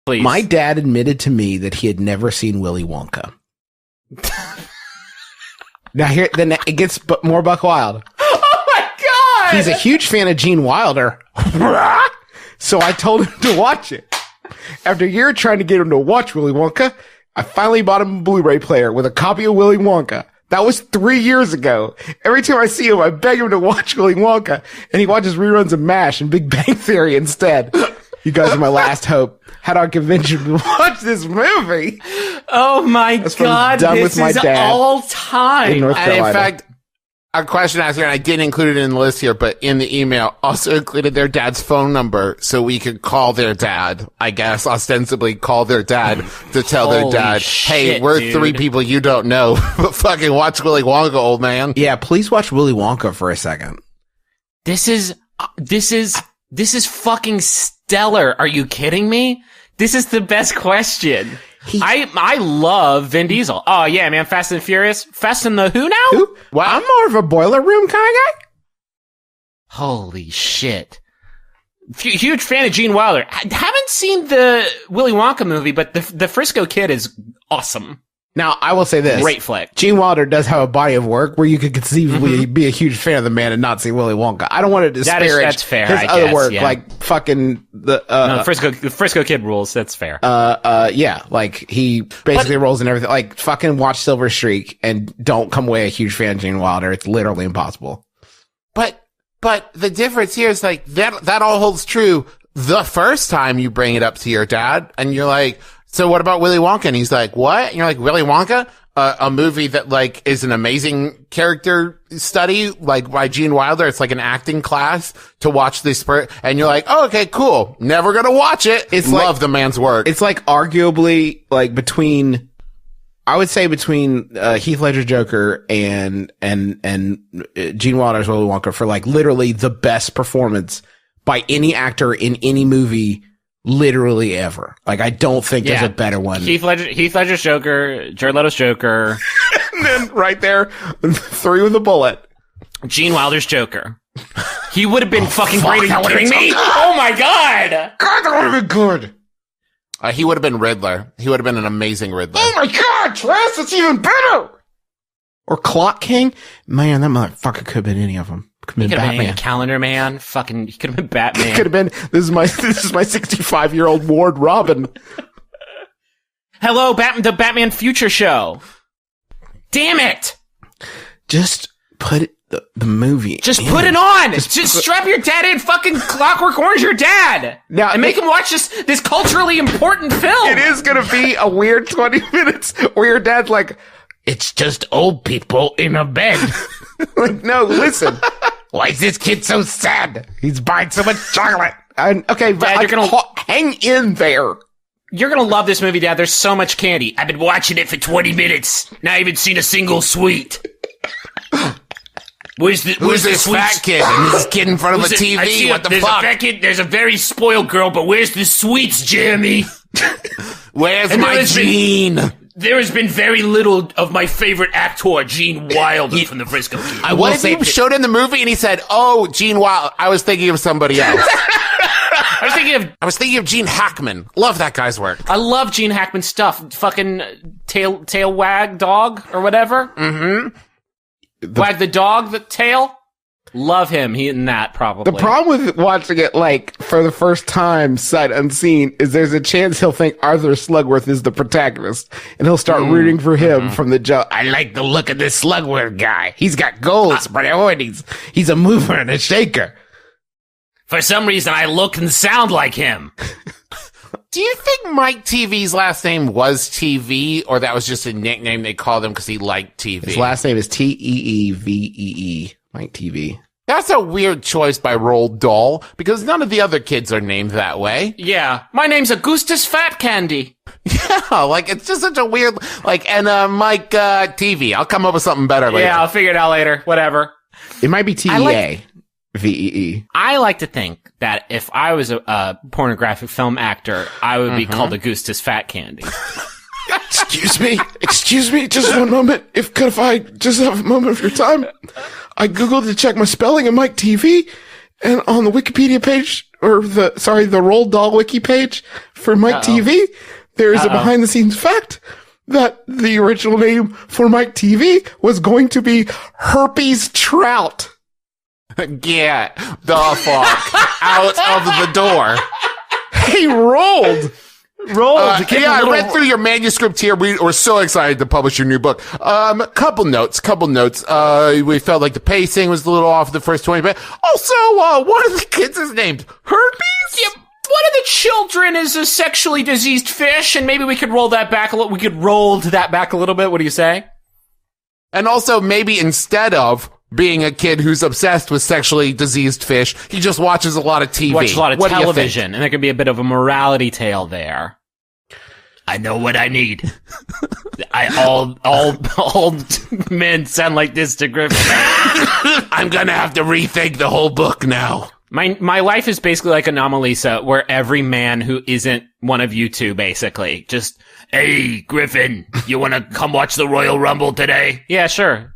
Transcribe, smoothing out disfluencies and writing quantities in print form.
Please. My dad admitted to me that he had never seen Willy Wonka. Now then it gets more buck wild. Oh my God! He's a huge fan of Gene Wilder. So I told him to watch it. After a year trying to get him to watch Willy Wonka, I finally bought him a Blu-ray player with a copy of Willy Wonka. That was 3 years ago. Every time I see him, I beg him to watch Willy Wonka, and he watches reruns of MASH and Big Bang Theory instead. You guys are my last hope. How do I convince you to watch this movie? Oh my God, this is all time. In North Carolina. And in fact, a question asked here, and I didn't include it in the list here, but in the email also included their dad's phone number so we could call their dad, I guess, ostensibly call their dad to tell their dad, hey, we're 3 people you don't know, but fucking watch Willy Wonka, old man. Yeah, please watch Willy Wonka for a second. This is fucking stellar. Are you kidding me? This is the best question. I love Vin Diesel. Oh yeah, man. Fast and Furious. Fast and the who now? Who? Well, I'm more of a boiler room kind of guy. Holy shit. Huge fan of Gene Wilder. Haven't seen the Willy Wonka movie, but the Frisco Kid is awesome. Now, I will say this. Great flick. Gene Wilder does have a body of work where you could conceivably be a huge fan of the man and not see Willy Wonka. I don't want to disparage that's fair, his I other guess, work, yeah. like fucking the Frisco Kid rules. That's fair. yeah, like he basically rolls in everything. Like fucking watch Silver Streak and don't come away a huge fan of Gene Wilder. It's literally impossible. But the difference here is like that all holds true the first time you bring it up to your dad and you're like, so what about Willy Wonka? And he's like, what? And you're like, Willy Wonka? A movie that like is an amazing character study, like by Gene Wilder. It's like an acting class to watch this and you're like, oh, okay, cool. Never gonna watch it. It's love like, the man's work. It's like arguably like between Heath Ledger Joker and Gene Wilder's Willy Wonka for like literally the best performance by any actor in any movie literally ever. Like, I don't think there's a better one. Heath Ledger's Joker, Jared Leto's Joker. And then right there, 3 with a bullet. Gene Wilder's Joker. He would have been fucking great. Are you kidding me? Oh my God! God, that would have been good. He would have been Riddler. He would have been an amazing Riddler. Oh my God, Travis, it's even better! Or Clock King. Man, that motherfucker could have been any of them. He could have been Calendar Man. Fucking, he could have been Batman. Could have been. This is my 65-year-old Ward Robin. Hello, the Batman Future Show. Damn it! Just put the movie. Just put it on. Just strap your dad in. Fucking Clockwork Orange your dad. Now, and make him watch this culturally important film. It is gonna be a weird 20 minutes where your dad's like, it's just old people in a bed. Like, no, listen. Why is this kid so sad? He's buying so much chocolate. Okay, Dad, you're gonna hang in there. You're gonna love this movie, Dad. There's so much candy. I've been watching it for 20 minutes. Not even seen a single sweet. Where's this fat kid? And this kid in front of a TV. What the fuck? There's a very spoiled girl, but where's the sweets, Jeremy? Where's my Gene? There has been very little of my favorite actor, Gene Wilder, from the Frisco Kid. What if you showed in the movie and he said, "Oh, Gene Wilder"? I was thinking of somebody else. I was thinking of Gene Hackman. Love that guy's work. I love Gene Hackman stuff. Fucking tail wag dog or whatever. Mm-hmm. Wag the dog, the tail. Love him. He in that probably. The problem with watching it like for the first time, sight unseen, is there's a chance he'll think Arthur Slugworth is the protagonist, and he'll start rooting for him from the jump. I like the look of this Slugworth guy. He's got goals, priorities. He's a mover and a shaker. For some reason, I look and sound like him. Do you think Mike TV's last name was TV, or that was just a nickname they called him because he liked TV? His last name is Teevee. Mike TV. That's a weird choice by Roald Dahl, because none of the other kids are named that way. Yeah. My name's Augustus Fat Candy. Yeah, like, it's just such a weird, like, and, Mike, TV. I'll come up with something better later. Yeah, I'll figure it out later. Whatever. It might be TEA. VEE. I like to think that if I was a pornographic film actor, I would be called Augustus Fat Candy. Excuse me, just one moment. If I just have a moment of your time, I Googled to check my spelling of Mike TV, And on the Wikipedia page, the Roald Dahl wiki page for Mike TV, there is a behind the scenes fact that the original name for Mike TV was going to be Herpes Trout. Get the fuck out of the door. Hey, Roald! I read through your manuscript here. We were so excited to publish your new book. Couple notes. We felt like the pacing was a little off the first 20 minutes. Also, one of the kids is named Herpes? Yeah, one of the children is a sexually diseased fish, and maybe we could roll that back a little. We could roll that back a little bit. What do you say? And also, maybe instead of being a kid who's obsessed with sexually diseased fish, he just watches a lot of TV. Watches a lot of television, and there could be a bit of a morality tale there. I know what I need. All men sound like this to Griffin. I'm gonna have to rethink the whole book now. My life is basically like Anomalisa, where every man who isn't one of you two, basically, just, hey, Griffin, you wanna come watch the Royal Rumble today? Yeah, sure.